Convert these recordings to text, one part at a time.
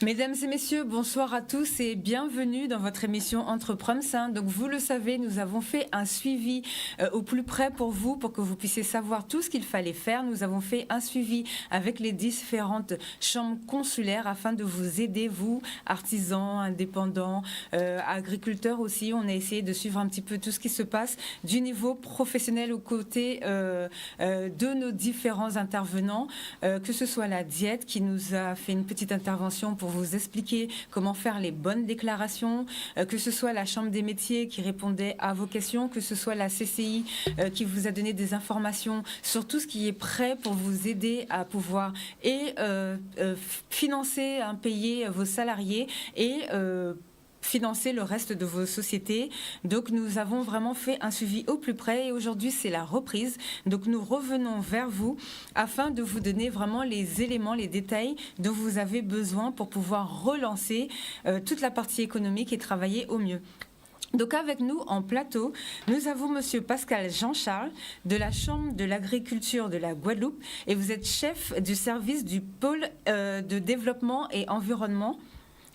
Mesdames et messieurs, bonsoir à tous et bienvenue dans votre émission Entreprendre. Donc vous le savez, nous avons fait un suivi au plus près pour vous, pour que vous puissiez savoir tout ce qu'il fallait faire. Nous avons fait un suivi avec les différentes chambres consulaires afin de vous aider, vous, artisans, indépendants, agriculteurs aussi. On a essayé de suivre un petit peu tout ce qui se passe du niveau professionnel aux côtés de nos différents intervenants, que ce soit la Diète qui nous a fait une petite intervention pour vous expliquer comment faire les bonnes déclarations, que ce soit la Chambre des métiers qui répondait à vos questions, que ce soit la CCI qui vous a donné des informations sur tout ce qui est prêt pour vous aider à pouvoir financer, payer vos salariés et financer le reste de vos sociétés. Donc nous avons vraiment fait un suivi au plus près et aujourd'hui c'est la reprise. Donc nous revenons vers vous afin de vous donner vraiment les éléments, les détails dont vous avez besoin pour pouvoir relancer toute la partie économique et travailler au mieux. Donc avec nous en plateau, nous avons Monsieur Pascal Jean-Charles de la Chambre de l'agriculture de la Guadeloupe et vous êtes chef du service du pôle de développement et environnement.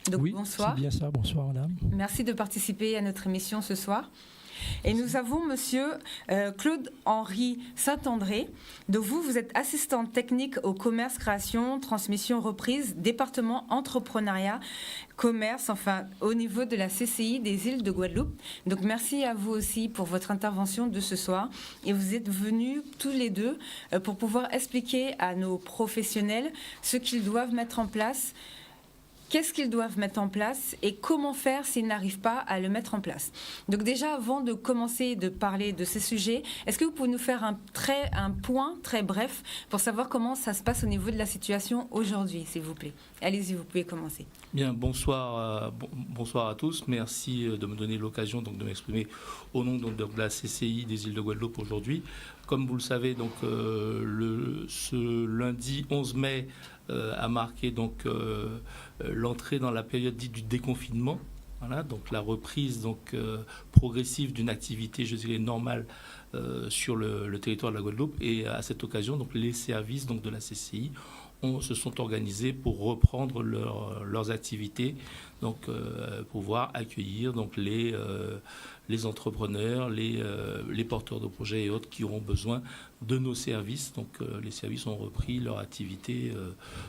Donc, oui, bonsoir. C'est bien ça. Bonsoir, madame. Merci de participer à notre émission ce soir. Et nous avons monsieur Claude-Henri Saint-André. Donc vous êtes assistant technique au commerce, création, transmission, reprise, département entrepreneuriat, commerce, enfin au niveau de la CCI des îles de Guadeloupe. Donc merci à vous aussi pour votre intervention de ce soir. Et vous êtes venus tous les deux pour pouvoir expliquer à nos professionnels ce qu'ils doivent mettre en place. Qu'est-ce qu'ils doivent mettre en place et comment faire s'ils n'arrivent pas à le mettre en place. Donc déjà, avant de commencer de parler de ces sujets, est-ce que vous pouvez nous faire un point très bref pour savoir comment ça se passe au niveau de la situation aujourd'hui, s'il vous plaît. Allez-y, vous pouvez commencer. Bien, bonsoir à tous. Merci de me donner l'occasion donc, de m'exprimer au nom donc, de la CCI des îles de Guadeloupe aujourd'hui. Comme vous le savez, donc, ce lundi 11 mai a marqué donc, l'entrée dans la période dite du déconfinement. Voilà, donc la reprise donc, progressive d'une activité, je dirais, normale sur le territoire de la Guadeloupe. Et à cette occasion, donc, les services donc, de la CCI se sont organisés pour reprendre leurs activités, donc pouvoir accueillir donc, les entrepreneurs, les porteurs de projets et autres qui auront besoin de nos services. Donc les services ont repris leur activité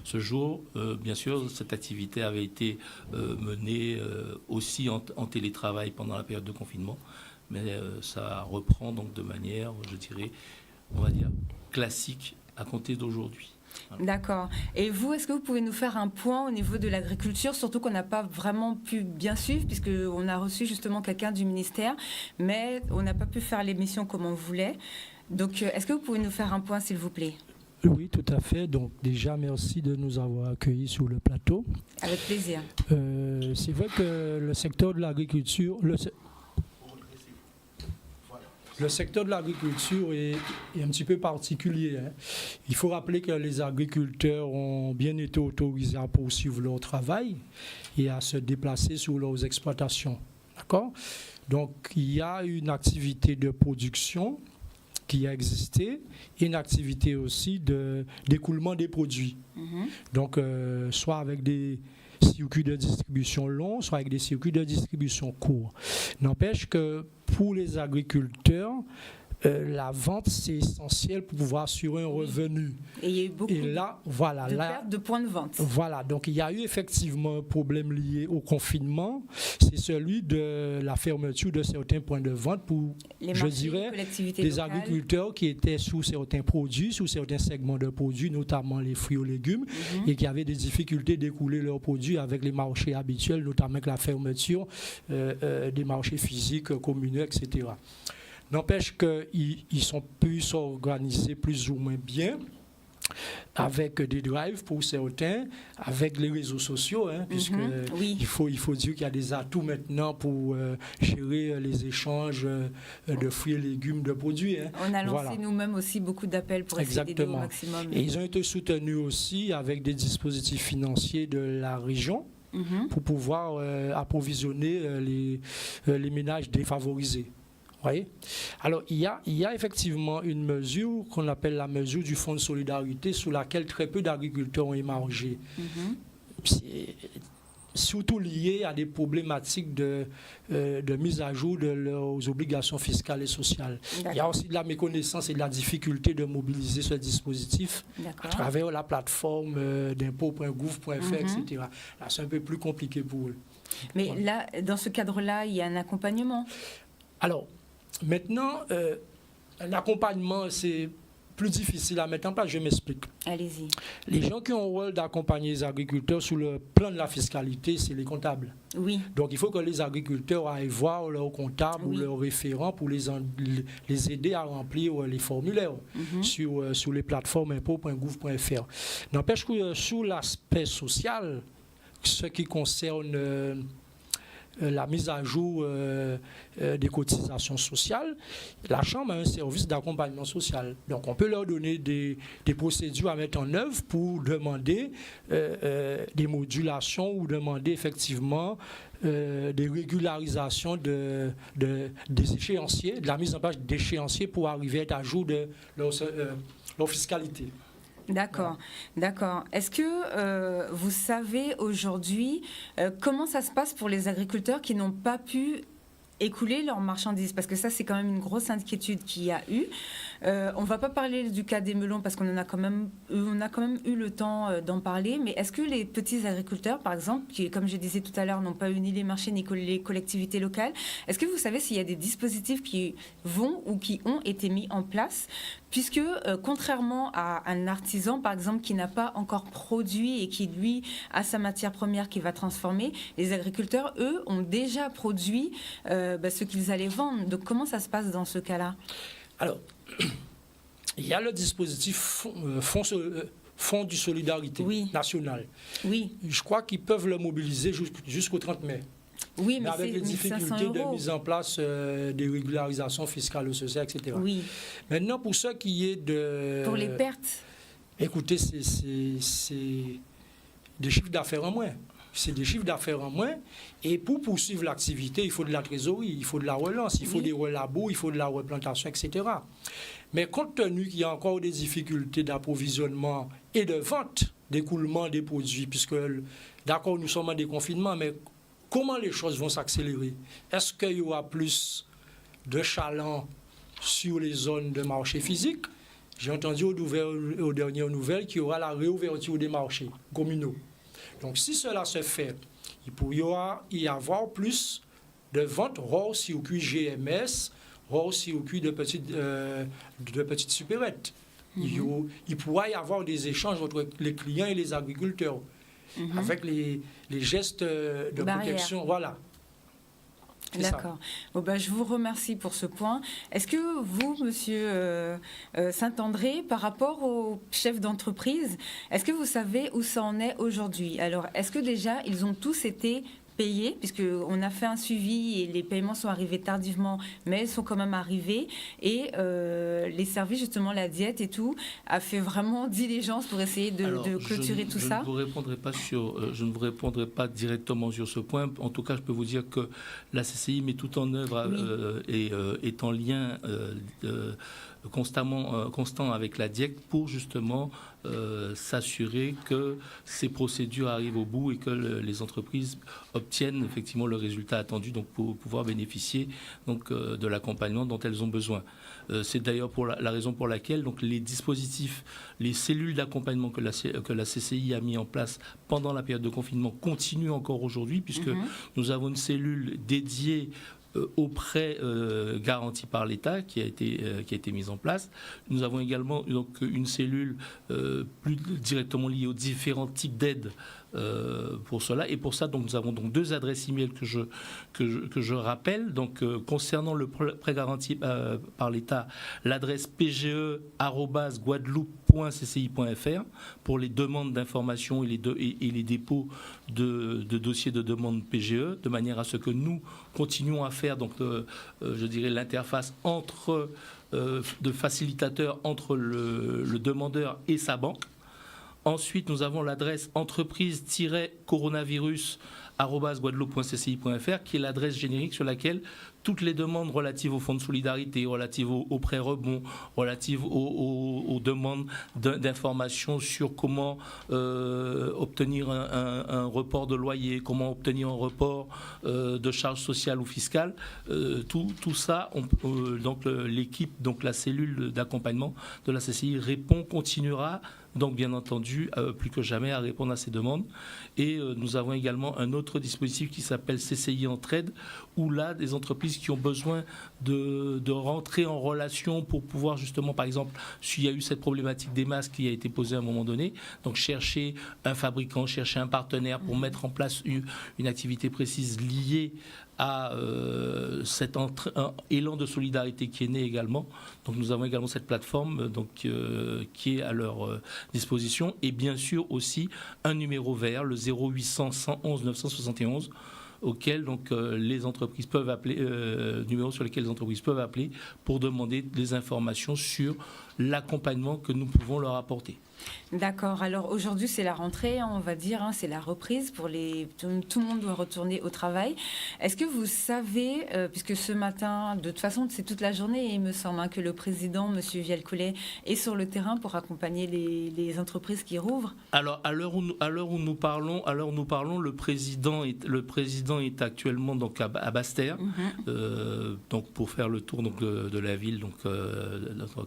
ce jour. Bien sûr, cette activité avait été menée aussi en télétravail pendant la période de confinement, mais ça reprend donc de manière, je dirais, on va dire, classique à compter d'aujourd'hui. Voilà. D'accord. Et vous, est-ce que vous pouvez nous faire un point au niveau de l'agriculture, surtout qu'on n'a pas vraiment pu bien suivre, puisqu'on a reçu justement quelqu'un du ministère, mais on n'a pas pu faire l'émission comme on voulait. Donc, est-ce que vous pouvez nous faire un point, s'il vous plaît ? Oui, tout à fait. Donc déjà, merci de nous avoir accueillis sur le plateau. Avec plaisir. C'est vrai que le secteur de l'agriculture... Le secteur de l'agriculture est un petit peu particulier. Hein. Il faut rappeler que les agriculteurs ont bien été autorisés à poursuivre leur travail et à se déplacer sur leurs exploitations. D'accord ? Donc, il y a une activité de production qui a existé et une activité aussi d'écoulement des produits. Donc, soit avec des circuits de distribution longs, soit avec des circuits de distribution courts. N'empêche que pour les agriculteurs, la vente, c'est essentiel pour pouvoir assurer un revenu. Et il y a eu beaucoup de pertes de points de vente. Voilà, donc il y a eu effectivement un problème lié au confinement. C'est celui de la fermeture de certains points de vente pour, je dirais, des agriculteurs qui étaient sous certains produits, sous certains segments de produits, notamment les fruits et légumes, et qui avaient des difficultés d'écouler leurs produits avec les marchés habituels, notamment avec la fermeture des marchés physiques, communaux, etc. N'empêche qu'ils sont pu s'organiser plus ou moins bien avec des drives pour certains, avec les réseaux sociaux, hein, puisque il faut dire qu'il y a des atouts maintenant pour gérer les échanges de fruits et légumes, de produits. Hein. On a lancé nous-mêmes aussi beaucoup d'appels pour essayer d'aider au maximum. Et ils ont été soutenus aussi avec des dispositifs financiers de la région pour pouvoir approvisionner les ménages défavorisés. Voyez? Alors, il y a effectivement une mesure qu'on appelle la mesure du Fonds de solidarité, sous laquelle très peu d'agriculteurs ont émargé. surtout liées à des problématiques de mise à jour de leurs obligations fiscales et sociales. Il y a aussi de la méconnaissance et de la difficulté de mobiliser ce dispositif à travers la plateforme d'impôt.gouv.fr, etc. Là, c'est un peu plus compliqué pour eux. Mais là, dans ce cadre-là, il y a un accompagnement? Alors, maintenant, l'accompagnement, c'est plus difficile à mettre en place, je m'explique. Allez-y. Les gens qui ont le rôle d'accompagner les agriculteurs sur le plan de la fiscalité, c'est les comptables. Oui. Donc il faut que les agriculteurs aillent voir leurs comptables ou leurs référents pour les aider à remplir les formulaires sur les plateformes impôt.gouv.fr. N'empêche que sur l'aspect social, ce qui concerne la mise à jour des cotisations sociales, la Chambre a un service d'accompagnement social. Donc on peut leur donner des procédures à mettre en œuvre pour demander des modulations ou demander effectivement des régularisations des échéanciers, de la mise en place d'échéanciers pour arriver à être à jour de leur fiscalité. D'accord, d'accord. Est-ce que vous savez aujourd'hui comment ça se passe pour les agriculteurs qui n'ont pas pu écouler leurs marchandises? Parce que ça, c'est quand même une grosse inquiétude qu'il y a eu. On ne va pas parler du cas des melons parce qu'on a quand même eu le temps d'en parler, mais est-ce que les petits agriculteurs, par exemple, qui, comme je disais tout à l'heure, n'ont pas eu ni les marchés ni les collectivités locales, est-ce que vous savez s'il y a des dispositifs qui vont ou qui ont été mis en place? Puisque, contrairement à un artisan, par exemple, qui n'a pas encore produit et qui, lui, a sa matière première qu'il va transformer, les agriculteurs, eux, ont déjà produit ce qu'ils allaient vendre. Donc, comment ça se passe dans ce cas-là? Alors, il y a le dispositif Fonds de solidarité national. Oui. Je crois qu'ils peuvent le mobiliser jusqu'au 30 mai. Oui, mais avec les difficultés de mise en place des régularisations fiscales ou sociales, etc. Oui. Maintenant, pour ce qui est de... Pour les pertes. Écoutez, c'est des chiffres d'affaires en moins. C'est des chiffres d'affaires en moins. Et pour poursuivre l'activité, il faut de la trésorerie, il faut de la relance, il faut des relabos, il faut de la replantation, etc. Mais compte tenu qu'il y a encore des difficultés d'approvisionnement et de vente, d'écoulement des produits, puisque, d'accord, nous sommes en déconfinement, mais comment les choses vont s'accélérer? Est-ce qu'il y aura plus de chalands sur les zones de marché physique? J'ai entendu aux dernières nouvelles qu'il y aura la réouverture des marchés communaux. Donc, si cela se fait, il pourrait y avoir plus de ventes hors circuit GMS, hors circuit de petites supérettes. Il pourrait y avoir des échanges entre les clients et les agriculteurs, avec les gestes de protection. Voilà. D'accord. Bon, je vous remercie pour ce point. Est-ce que vous, monsieur Saint-André, par rapport aux chefs d'entreprise, est-ce que vous savez où ça en est aujourd'hui? Alors, est-ce que déjà, ils ont tous été payés, puisqu'on a fait un suivi et les paiements sont arrivés tardivement, mais ils sont quand même arrivés. Et les services, justement, la diète et tout, a fait vraiment diligence pour essayer de clôturer tout ça. Je ne vous répondrai pas directement sur ce point. En tout cas, je peux vous dire que la CCI met tout en œuvre et est en lien constant avec la DIEC pour justement s'assurer que ces procédures arrivent au bout et que les entreprises obtiennent effectivement le résultat attendu, donc pour pouvoir bénéficier donc de l'accompagnement dont elles ont besoin. C'est d'ailleurs pour la raison pour laquelle donc les dispositifs, les cellules d'accompagnement que la CCI a mis en place pendant la période de confinement continuent encore aujourd'hui, puisque nous avons une cellule dédiée aux prêts garantis par l'État qui a été mise en place. Nous avons également donc une cellule plus directement liée aux différents types d'aides pour cela. Et pour ça, donc, nous avons donc 2 adresses e-mail que je rappelle. Donc, concernant le prêt garanti par l'État, l'adresse pge@guadeloupe.cci.fr pour les demandes d'informations et les dépôts de dossiers de demande PGE, de manière à ce que nous continuons à faire donc je dirais l'interface de facilitateur entre le demandeur et sa banque. Ensuite, nous avons l'adresse entreprise-coronavirus@guadeloupe.cci.fr qui est l'adresse générique sur laquelle toutes les demandes relatives aux fonds de solidarité, relatives aux prêts rebonds, relatives aux demandes d'informations sur comment obtenir un report de loyer, comment obtenir un report de charges sociales ou fiscales, tout ça, donc l'équipe, donc la cellule d'accompagnement de la CCI continuera donc bien entendu plus que jamais à répondre à ces demandes. Et nous avons également un autre dispositif qui s'appelle CCI Entraide, où là, des entreprises qui ont besoin de rentrer en relation pour pouvoir justement, par exemple, s'il y a eu cette problématique des masques qui a été posée à un moment donné, donc chercher un fabricant, chercher un partenaire pour mettre en place une activité précise liée à cet élan de solidarité qui est né également. Donc nous avons également cette plateforme qui est à leur disposition, et bien sûr aussi un numéro vert, le 0800 111 971, auquel donc les entreprises peuvent appeler, numéro sur lequel les entreprises peuvent appeler pour demander des informations sur l'accompagnement que nous pouvons leur apporter. D'accord. Alors aujourd'hui, c'est la rentrée, on va dire, c'est la reprise pour tout le monde doit retourner au travail. Est-ce que vous savez, puisque ce matin, de toute façon, c'est toute la journée, il me semble, que le président, M. Vielle-Coulet, est sur le terrain pour accompagner les entreprises qui rouvrent. Alors, à l'heure où nous parlons, le président est actuellement donc à Basse-Terre, donc pour faire le tour donc de la ville, donc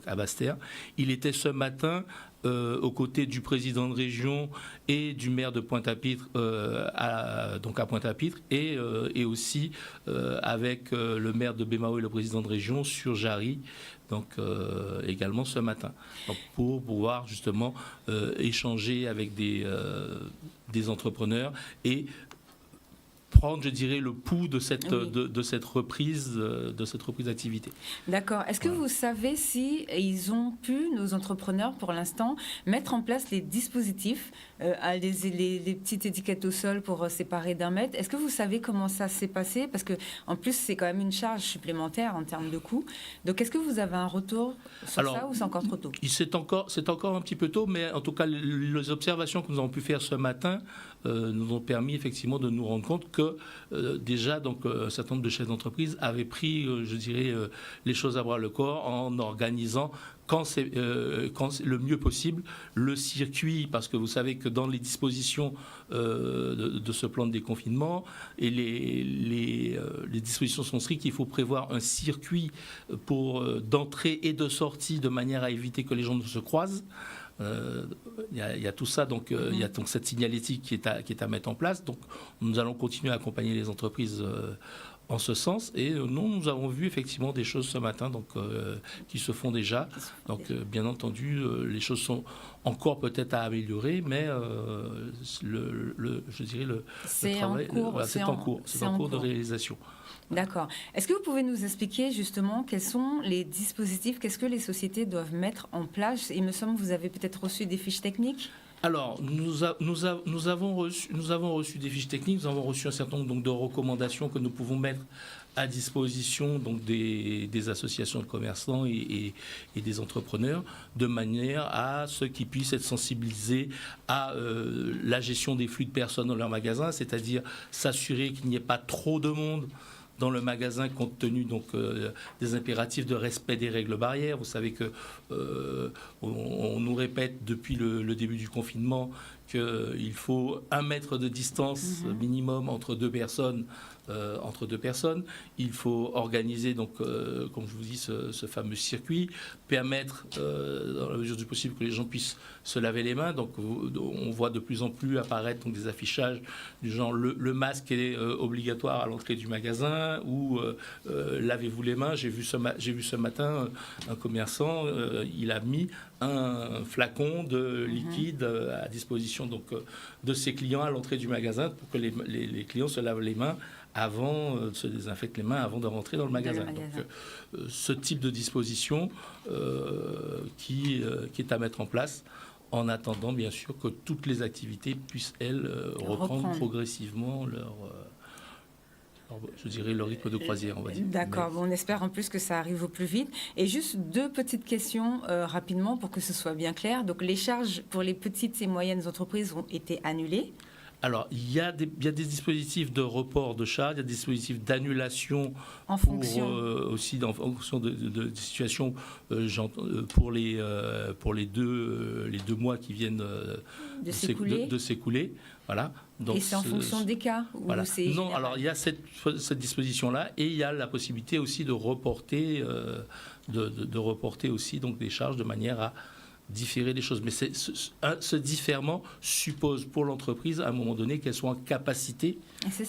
à Basse-Terre. Il était ce matin aux côtés du président de région et du maire de Pointe-à-Pitre, donc à Pointe-à-Pitre, et aussi avec le maire de Bémao et le président de région sur Jarry, donc également ce matin, donc, pour pouvoir justement échanger avec des entrepreneurs et prendre, je dirais, le pouls de cette reprise d'activité. D'accord. Est-ce que vous savez si ils ont pu, nos entrepreneurs, pour l'instant, mettre en place les dispositifs, les petites étiquettes au sol pour séparer d'un mètre? Est-ce que vous savez comment ça s'est passé? Parce que en plus, c'est quand même une charge supplémentaire en termes de coûts. Donc, est-ce que vous avez un retour sur ça ou c'est encore trop tôt? C'est encore un petit peu tôt, mais en tout cas, les observations que nous avons pu faire ce matin nous ont permis effectivement de nous rendre compte que déjà donc un certain nombre de chefs d'entreprise avaient pris, je dirais, les choses à bras le corps en organisant quand c'est le mieux possible le circuit, parce que vous savez que dans les dispositions de ce plan de déconfinement et les dispositions sont strictes, il faut prévoir un circuit d'entrée et de sortie de manière à éviter que les gens ne se croisent. Il y a tout ça, donc il y a donc cette signalétique qui est à mettre en place. Donc nous allons continuer à accompagner les entreprises en ce sens. Et nous avons vu effectivement des choses ce matin donc, qui se font déjà. Donc bien entendu, les choses sont encore peut-être à améliorer, mais je dirais le travail, c'est en cours de réalisation. D'accord. Est-ce que vous pouvez nous expliquer justement quels sont les dispositifs, qu'est-ce que les sociétés doivent mettre en place? Il me semble que vous avez peut-être reçu des fiches techniques. Alors, nous avons reçu des fiches techniques, nous avons reçu un certain nombre donc, de recommandations que nous pouvons mettre à disposition donc, des associations de commerçants et des entrepreneurs, de manière à ce qu'ils puissent être sensibilisés à la gestion des flux de personnes dans leur magasin, c'est-à-dire s'assurer qu'il n'y ait pas trop de monde dans le magasin compte tenu donc des impératifs de respect des règles barrières. Vous savez que on nous répète depuis le début du confinement qu'il faut 1 mètre de distance minimum entre deux personnes. Il faut organiser, donc, comme je vous dis, ce fameux circuit, permettre, dans la mesure du possible, que les gens puissent se laver les mains. Donc, on voit de plus en plus apparaître donc, des affichages du genre le masque est obligatoire à l'entrée du magasin ou lavez-vous les mains. J'ai vu ce matin un commerçant, il a mis un flacon de liquide à disposition donc, de ses clients à l'entrée du magasin pour que les clients se lavent les mains se désinfectent les mains avant de rentrer dans le magasin. Donc, ce type de disposition qui est à mettre en place en attendant bien sûr que toutes les activités puissent, elles, reprendre progressivement je dirais le rythme de croisière, on va dire. D'accord, on espère en plus que ça arrive au plus vite. Et juste 2 petites questions rapidement pour que ce soit bien clair. Donc les charges pour les petites et moyennes entreprises ont été annulées. Alors, il y a des dispositifs de report de charges, il y a des dispositifs d'annulation en fonction de situations pour les 2 mois qui viennent de s'écouler. Voilà. Donc, et c'est en fonction des cas voilà. Non, alors il y a cette disposition-là et il y a la possibilité aussi de reporter, aussi donc des charges de manière à différer les choses. Mais ce différement suppose pour l'entreprise, à un moment donné, qu'elle soit en capacité,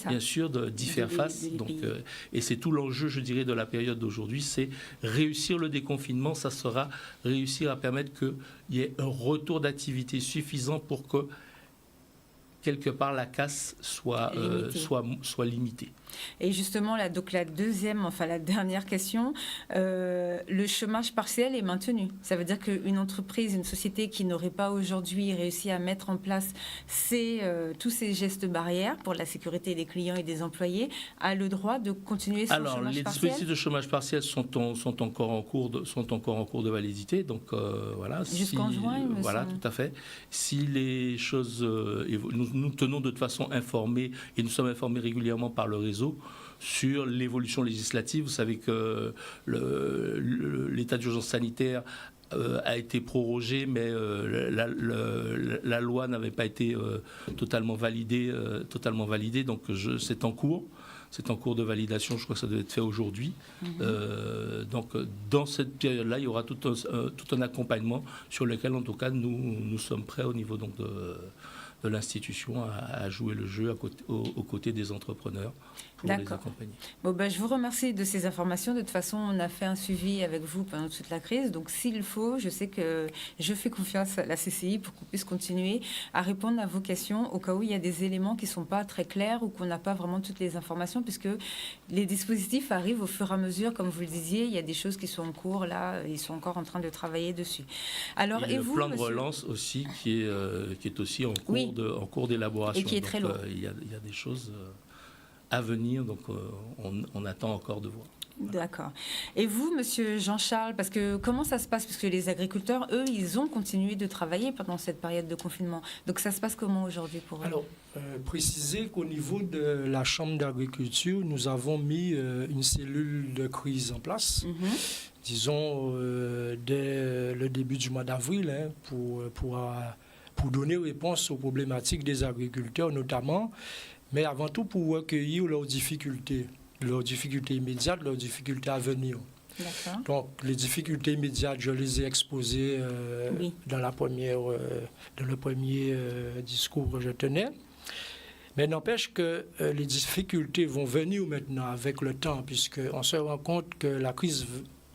bien sûr, d'y faire face. Donc, et c'est tout l'enjeu, je dirais, de la période d'aujourd'hui, c'est réussir le déconfinement. Ça sera réussir à permettre qu'il y ait un retour d'activité suffisant pour que, quelque part, la casse soit limitée. Et justement, la dernière question, le chômage partiel est maintenu. Ça veut dire qu'une entreprise, une société qui n'aurait pas aujourd'hui réussi à mettre en place tous ces gestes barrières pour la sécurité des clients et des employés a le droit de continuer son chômage partiel. Alors, les dispositifs de chômage partiel sont encore en cours de validité. Donc, voilà. Jusqu'en juin, il me semble. Voilà, tout à fait. Si les choses nous tenons de toute façon informés et nous sommes informés régulièrement par le réseau sur l'évolution législative. Vous savez que l'état d'urgence sanitaire a été prorogé, mais la loi n'avait pas été totalement validée. Donc c'est en cours. C'est en cours de validation, je crois que ça devait être fait aujourd'hui. Donc, dans cette période-là, il y aura tout un accompagnement sur lequel, en tout cas, nous sommes prêts au niveau donc, de l'institution à jouer le jeu aux côtés des entrepreneurs pour les accompagner. Bon, je vous remercie de ces informations. De toute façon, on a fait un suivi avec vous pendant toute la crise. Donc, s'il faut, je sais que je fais confiance à la CCI pour qu'on puisse continuer à répondre à vos questions au cas où il y a des éléments qui ne sont pas très clairs ou qu'on n'a pas vraiment toutes les informations, puisque les dispositifs arrivent au fur et à mesure. Comme vous le disiez, il y a des choses qui sont en cours. Là, ils sont encore en train de travailler dessus. Alors, et le plan de relance aussi, qui est aussi en cours d'élaboration. Et qui est très lourd. Il y a des choses à venir, donc on attend encore de voir. D'accord. Et vous, monsieur Jean-Charles, parce que comment ça se passe? Parce que les agriculteurs, eux, ils ont continué de travailler pendant cette période de confinement. Donc ça se passe comment aujourd'hui pour eux? Alors, préciser qu'au niveau de la Chambre d'agriculture, nous avons mis une cellule de crise en place. Disons, dès le début du mois d'avril, pour donner réponse aux problématiques des agriculteurs notamment, mais avant tout pour recueillir leurs difficultés immédiates, leurs difficultés à venir. D'accord. Donc les difficultés immédiates, je les ai exposées dans le premier discours que je tenais. Mais n'empêche que les difficultés vont venir maintenant avec le temps, puisqu'on se rend compte que la crise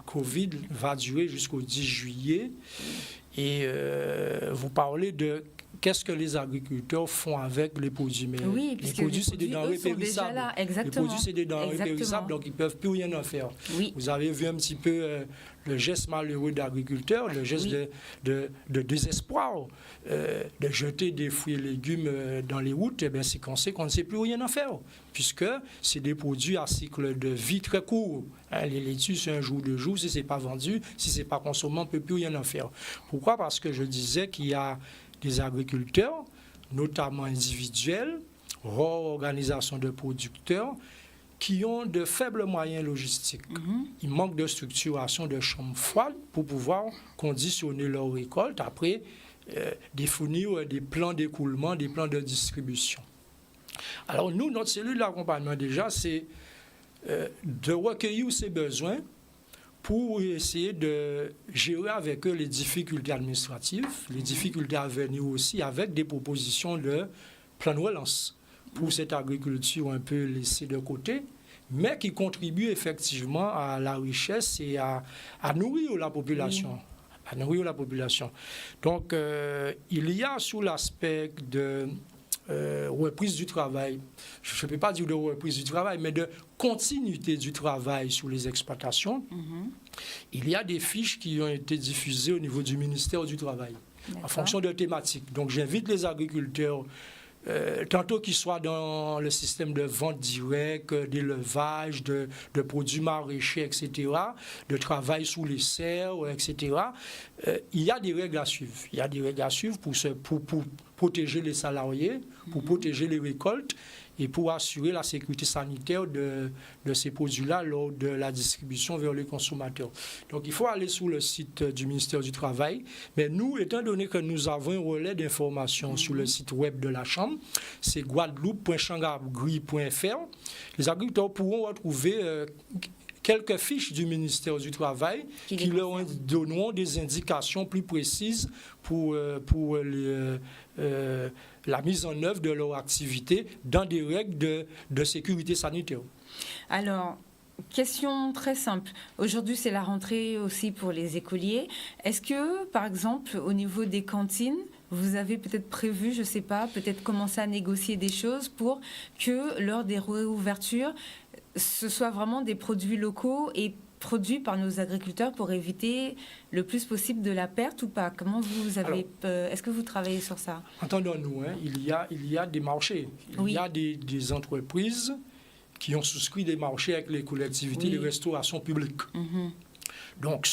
Covid va durer jusqu'au 10 juillet. Et vous parlez de qu'est-ce que les agriculteurs font avec les produits. Mais oui, les produits, c'est des denrées périssables. Les produits, c'est des denrées périssables, donc ils ne peuvent plus rien en faire. Oui. Vous avez vu un petit peu le geste malheureux d'agriculteurs, le geste de désespoir, de jeter des fruits et légumes dans les routes. Eh bien, c'est qu'on sait qu'on ne sait plus rien en faire, puisque c'est des produits à cycle de vie très court. Les laitues, c'est un jour, 2 jours. Si ce n'est pas vendu, si ce n'est pas consommé, on ne peut plus rien en faire. Pourquoi? Parce que je disais qu'il y a des agriculteurs, notamment individuels, rares organisations de producteurs, qui ont de faibles moyens logistiques. Il manque de structuration de chambres froides pour pouvoir conditionner leur récolte, après définir des plans d'écoulement, des plans de distribution. Alors nous, notre cellule d'accompagnement déjà, c'est de recueillir ces besoins pour essayer de gérer avec eux les difficultés administratives, les difficultés à venir aussi, avec des propositions de plan de relance pour cette agriculture un peu laissée de côté, mais qui contribue effectivement à la richesse et à nourrir la population. Donc, il y a sous l'aspect de reprise du travail, je ne peux pas dire de reprise du travail, mais de continuité du travail sur les exploitations. Il y a des fiches qui ont été diffusées au niveau du ministère du Travail, en fonction de thématiques. Donc j'invite les agriculteurs tantôt qu'ils soient dans le système de vente directe, d'élevage, de produits maraîchers, etc., de travail sous les serres, etc., il y a des règles à suivre. Il y a des règles à suivre pour protéger les salariés, pour protéger les récoltes et pour assurer la sécurité sanitaire de ces produits-là lors de la distribution vers les consommateurs. Donc il faut aller sur le site du ministère du Travail. Mais nous, étant donné que nous avons un relais d'information sur le site web de la Chambre, c'est guadeloupe.chambragri.fr. Les agriculteurs pourront retrouver quelques fiches du ministère du Travail qui leur donneront des indications plus précises pour la mise en œuvre de leur activité dans des règles de sécurité sanitaire. Alors, question très simple. Aujourd'hui, c'est la rentrée aussi pour les écoliers. Est-ce que, par exemple, au niveau des cantines, vous avez peut-être prévu, je ne sais pas, peut-être commencer à négocier des choses pour que lors des réouvertures, ce soit vraiment des produits locaux et produits par nos agriculteurs pour éviter le plus possible de la perte ou pas? Comment vous avez... est-ce que vous travaillez sur ça? Entendons-nous, il y a des marchés. Il y a des entreprises qui ont souscrit des marchés avec les collectivités de restauration publique. Donc,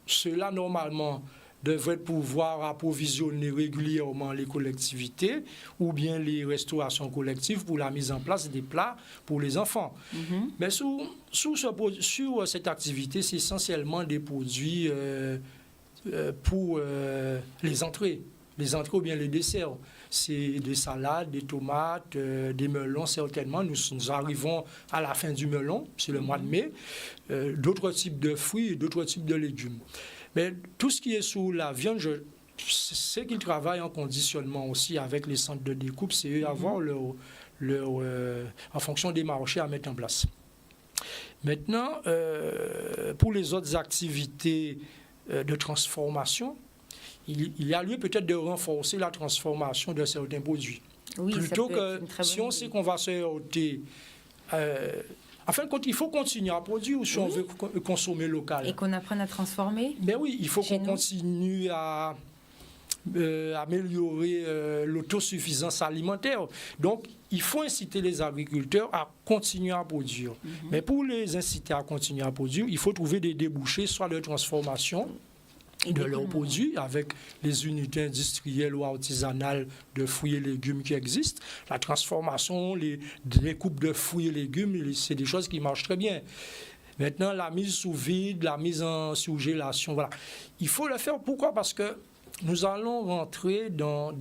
cela, normalement, devrait pouvoir approvisionner régulièrement les collectivités ou bien les restaurations collectives pour la mise en place des plats pour les enfants. Mais sur cette activité, c'est essentiellement des produits pour les entrées ou bien les desserts. C'est des salades, des tomates, des melons certainement. Nous arrivons à la fin du melon, c'est le mois de mai, d'autres types de fruits et d'autres types de légumes. Mais tout ce qui est sous la viande, je sais qu'ils travaillent en conditionnement aussi avec les centres de découpe, c'est avoir en fonction des marchés à mettre en place. Maintenant, pour les autres activités de transformation, il y a lieu peut-être de renforcer la transformation de certains produits. Oui, plutôt que si on sait qu'on va se heurter... En fin de compte, il faut continuer à produire si on veut consommer local. Et qu'on apprenne à transformer. Mais oui, il faut qu'on continue à améliorer l'autosuffisance alimentaire. Donc, il faut inciter les agriculteurs à continuer à produire. Mais pour les inciter à continuer à produire, il faut trouver des débouchés, soit de transformation de leurs produits avec les unités industrielles ou artisanales de fruits et légumes qui existent. La transformation, les découpes de fruits et légumes, c'est des choses qui marchent très bien. Maintenant, la mise sous vide, la mise en surgélation, voilà. Il faut le faire. Pourquoi? Parce que nous allons rentrer dans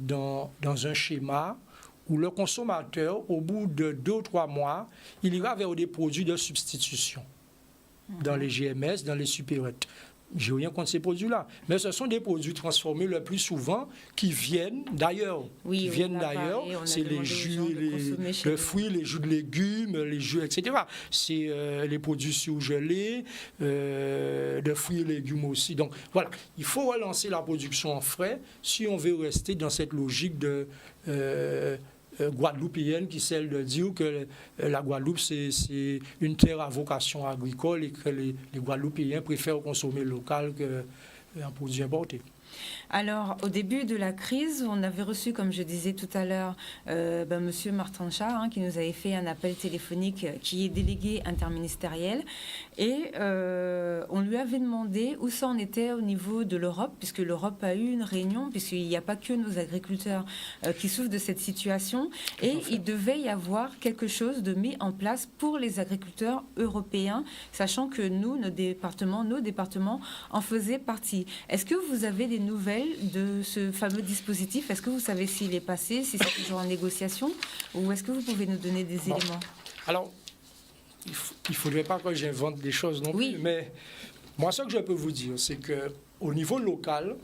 un schéma où le consommateur, au bout de 2 ou 3 mois, il ira vers des produits de substitution dans les GMS, dans les supérettes. Je n'ai rien contre ces produits-là. Mais ce sont des produits transformés le plus souvent qui viennent d'ailleurs. C'est les jus de fruits, les jus de légumes, les jus, etc. C'est les produits surgelés, de fruits et légumes aussi. Donc voilà, il faut relancer la production en frais si on veut rester dans cette logique de... guadeloupéenne qui est celle de dire que la Guadeloupe c'est une terre à vocation agricole et que les Guadeloupéens préfèrent consommer local qu'un produit importé. Alors, au début de la crise, on avait reçu, comme je disais tout à l'heure, Monsieur Martin Char, qui nous avait fait un appel téléphonique, qui est délégué interministériel, et on lui avait demandé où ça en était au niveau de l'Europe, puisque l'Europe a eu une réunion, puisqu'il n'y a pas que nos agriculteurs qui souffrent de cette situation, et il devait y avoir quelque chose de mis en place pour les agriculteurs européens, sachant que nos départements en faisaient partie. Est-ce que vous avez des nouvelles de ce fameux dispositif? Est-ce que vous savez s'il est passé, si c'est toujours en négociation, ou est-ce que vous pouvez nous donner des éléments? Alors, il ne faudrait pas que j'invente des choses non plus, mais moi, ce que je peux vous dire, c'est qu'au niveau local,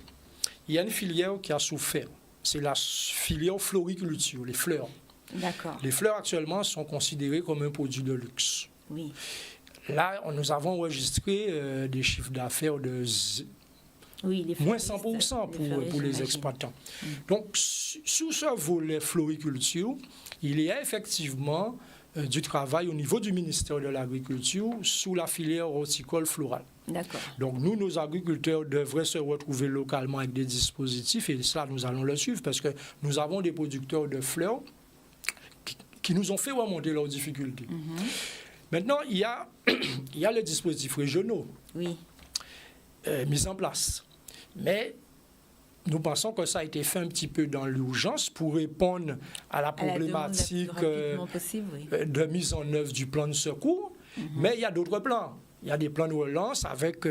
il y a une filière qui a souffert. C'est la filière floriculture, les fleurs. D'accord. Les fleurs, actuellement, sont considérées comme un produit de luxe. Oui. Là, nous avons enregistré des chiffres d'affaires de... moins 100% pour les exploitants. Donc, sur ce volet floriculture, il y a effectivement du travail au niveau du ministère de l'Agriculture sous la filière horticole florale. D'accord. Donc, nos agriculteurs devraient se retrouver localement avec des dispositifs et ça, nous allons le suivre parce que nous avons des producteurs de fleurs qui nous ont fait remonter leurs difficultés. Maintenant, il y a les dispositifs régionaux mis en place. Mais nous pensons que ça a été fait un petit peu dans l'urgence pour répondre à la problématique de mise en œuvre du plan de secours. Mais il y a d'autres plans. Il y a des plans de relance avec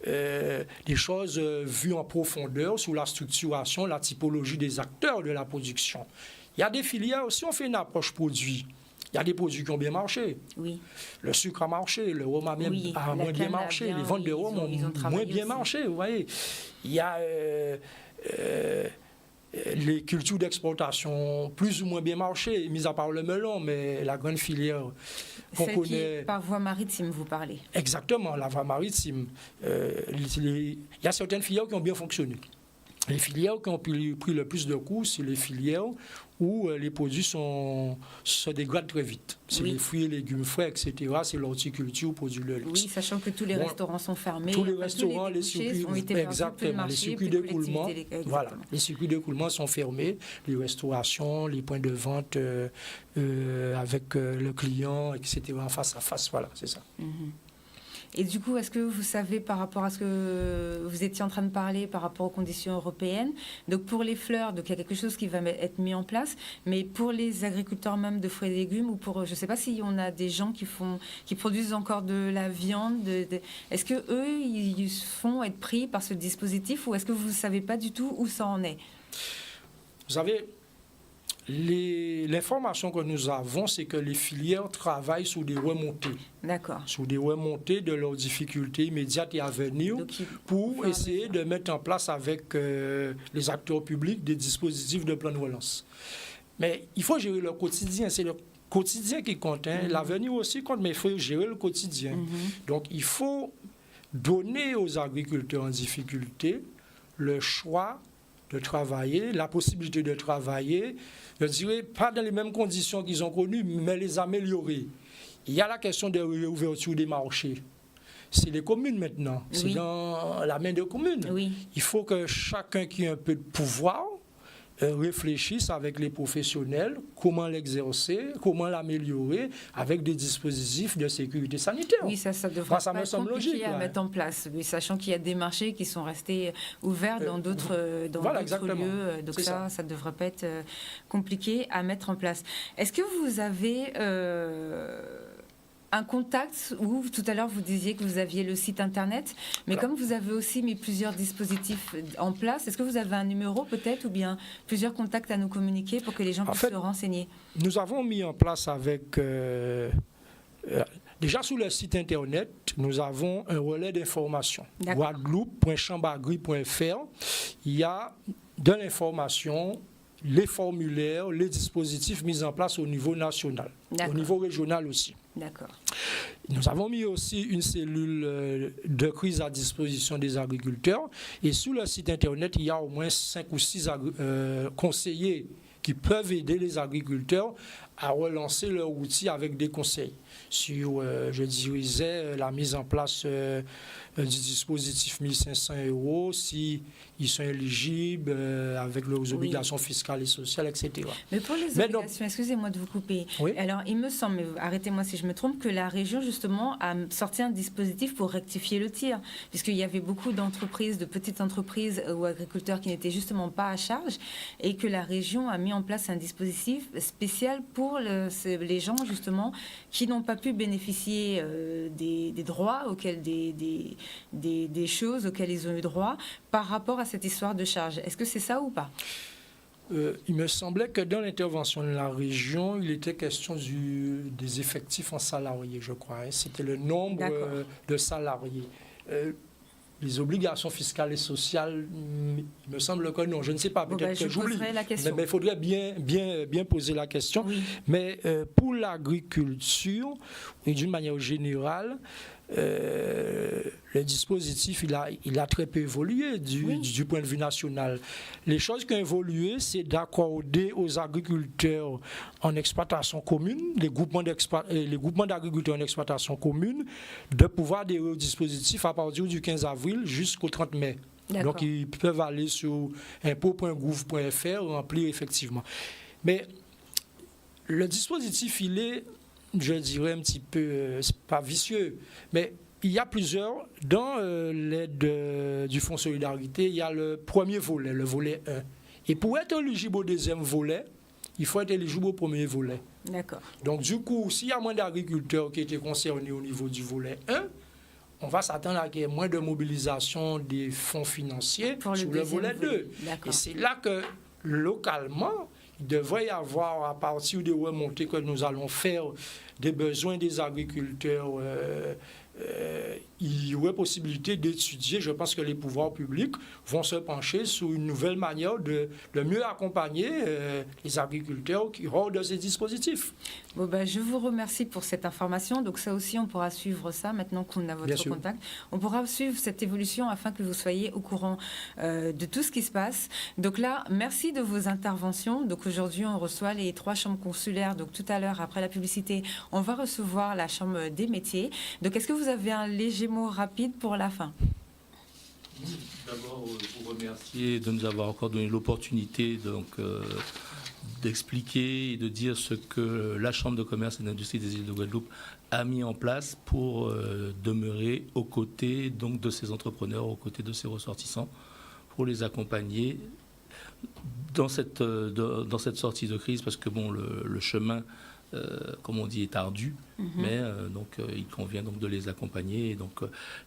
des choses vues en profondeur sur la structuration, la typologie des acteurs de la production. Il y a des filières aussi, on fait une approche produit. Il y a des produits qui ont bien marché. Le sucre a marché, le rhum a moins bien marché, les ventes de rhum ont moins bien marché. Vous voyez. Il y a les cultures d'exportation plus ou moins bien marché, mis à part le melon, mais la grande filière qu'on connaît... Par voie maritime, vous parlez. Exactement, la voie maritime. Il y a certaines filières qui ont bien fonctionné. Les filières qui ont pris le plus de coups, c'est les filières où les produits se dégradent très vite. C'est les fruits et légumes frais, etc. C'est l'horticulture, produits de luxe. Oui, sachant que tous les restaurants sont fermés. Tous les restaurants, les circuits, exactement, les circuits d'écoulement, voilà, les circuits d'écoulement sont fermés. Les restaurations, les points de vente avec le client, etc. En face à face, voilà, c'est ça. Et du coup, est-ce que vous savez, par rapport à ce que vous étiez en train de parler, par rapport aux conditions européennes, donc pour les fleurs, donc il y a quelque chose qui va être mis en place, mais pour les agriculteurs même de fruits et légumes, ou pour, je ne sais pas si on a des gens qui produisent encore de la viande, est-ce que eux, ils font être pris par ce dispositif, ou est-ce que vous ne savez pas du tout où ça en est? Vous savez, l'information que nous avons, c'est que les filières travaillent sur des remontées. D'accord. Sur des remontées de leurs difficultés immédiates et à venir pour essayer de mettre en place avec les acteurs publics des dispositifs de plan de relance. Mais il faut gérer le quotidien, c'est le quotidien qui compte. L'avenir aussi compte, mais il faut gérer le quotidien. Donc il faut donner aux agriculteurs en difficulté le choix de travailler, la possibilité de travailler, je dirais, pas dans les mêmes conditions qu'ils ont connues, mais les améliorer. Il y a la question de l'ouverture des marchés. C'est les communes maintenant, c'est dans la main des communes. Il faut que chacun qui a un peu de pouvoir réfléchissent avec les professionnels comment l'exercer, comment l'améliorer avec des dispositifs de sécurité sanitaire. Oui, ça devrait pas être compliqué à mettre en place, sachant qu'il y a des marchés qui sont restés ouverts dans d'autres lieux, donc ça ne devrait pas être compliqué à mettre en place. Est-ce que vous avez un contact, ou tout à l'heure vous disiez que vous aviez le site internet, mais comme vous avez aussi mis plusieurs dispositifs en place, est-ce que vous avez un numéro peut-être, ou bien plusieurs contacts à nous communiquer pour que les gens puissent se renseigner? Nous avons mis en place avec... déjà sur le site internet, nous avons un relais d'information. guadeloupe.chambagri.fr. Il y a de l'information, les formulaires, les dispositifs mis en place au niveau national, au niveau régional aussi. D'accord. Nous avons mis aussi une cellule de crise à disposition des agriculteurs. Et sur le site internet, il y a au moins 5 ou 6 conseillers qui peuvent aider les agriculteurs à relancer leur outil avec des conseils sur, je dirais, la mise en place du dispositif 1 500 €, s'ils sont éligibles avec leurs obligations fiscales et sociales, etc. Mais pour les obligations, excusez-moi de vous couper. Alors, il me semble, mais arrêtez-moi si je me trompe, que la région, justement, a sorti un dispositif pour rectifier le tir, puisqu'il y avait beaucoup d'entreprises, de petites entreprises ou agriculteurs qui n'étaient justement pas à charge, et que la région a mis en place un dispositif spécial pour les gens, justement, qui n'ont pas pu bénéficier des droits auxquels des choses auxquelles ils ont eu droit par rapport à cette histoire de charge. Est-ce que c'est ça ou pas? Il me semblait que dans l'intervention de la région, il était question des effectifs en salariés, je crois. C'était le nombre de salariés. Les obligations fiscales et sociales, il me semble que non. Je ne sais pas, peut-être que j'oublie. Mais il faudrait bien poser la question. Mais pour l'agriculture, et d'une manière générale, le dispositif, il a très peu évolué du point de vue national. Les choses qui ont évolué, c'est d'accorder aux agriculteurs en exploitation commune, les groupements d'agriculteurs en exploitation commune, de pouvoir adhérer au dispositif à partir du 15 avril jusqu'au 30 mai. Donc, ils peuvent aller sur impôt.gouv.fr, remplir effectivement. Mais le dispositif, il est, je dirais, un petit peu, c'est pas vicieux, mais il y a plusieurs. Dans l'aide du Fonds Solidarité, il y a le premier volet, le volet 1. Et pour être éligible au deuxième volet, il faut être éligible au premier volet. D'accord. Donc, du coup, s'il y a moins d'agriculteurs qui étaient concernés au niveau du volet 1, on va s'attendre à qu'il y ait moins de mobilisation des fonds financiers sur le volet 2. Et c'est là que, localement, il devrait y avoir, à partir des remontées que nous allons faire des besoins des agriculteurs, il y aurait possibilité d'étudier. Je pense que les pouvoirs publics vont se pencher sur une nouvelle manière de mieux accompagner les agriculteurs qui hors de ces dispositifs. Bon, je vous remercie pour cette information. Donc ça aussi, on pourra suivre ça maintenant qu'on a votre contact. On pourra suivre cette évolution afin que vous soyez au courant de tout ce qui se passe. Donc là, merci de vos interventions. Donc aujourd'hui, on reçoit les 3 chambres consulaires. Donc tout à l'heure, après la publicité, on va recevoir la chambre des métiers. Donc est-ce que vous avez un léger mot rapide pour la fin? D'abord, vous remercier de nous avoir encore donné l'opportunité d'expliquer et de dire ce que la Chambre de commerce et d'industrie des îles de Guadeloupe a mis en place pour demeurer aux côtés donc, de ces entrepreneurs, aux côtés de ces ressortissants, pour les accompagner dans cette sortie de crise, parce que bon, le chemin, comme on dit, est ardu, mais il convient donc de les accompagner. Et donc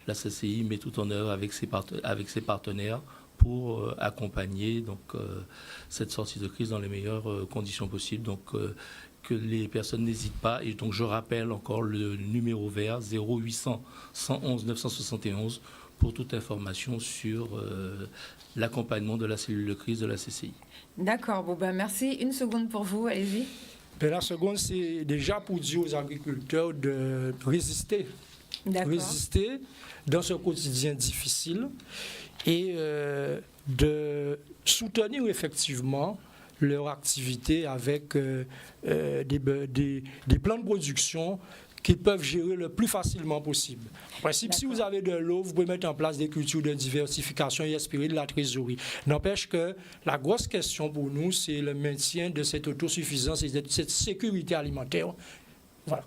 la CCI met tout en œuvre avec ses partenaires pour accompagner cette sortie de crise dans les meilleures conditions possibles. Donc que les personnes n'hésitent pas. Et donc je rappelle encore le numéro vert 0800 111 971 pour toute information sur l'accompagnement de la cellule de crise de la CCI. D'accord. Bon, merci. Une seconde pour vous. Allez-y. La seconde, c'est déjà pour dire aux agriculteurs de résister. Résister dans ce quotidien difficile et de soutenir effectivement leur activité avec des plans de production qu'ils peuvent gérer le plus facilement possible. En principe, si vous avez de l'eau, vous pouvez mettre en place des cultures de diversification et aspirer de la trésorerie. N'empêche que la grosse question pour nous, c'est le maintien de cette autosuffisance et de cette sécurité alimentaire. Voilà.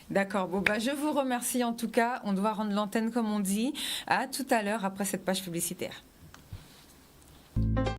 D'accord. Bon, je vous remercie en tout cas. On doit rendre l'antenne comme on dit. À tout à l'heure après cette page publicitaire.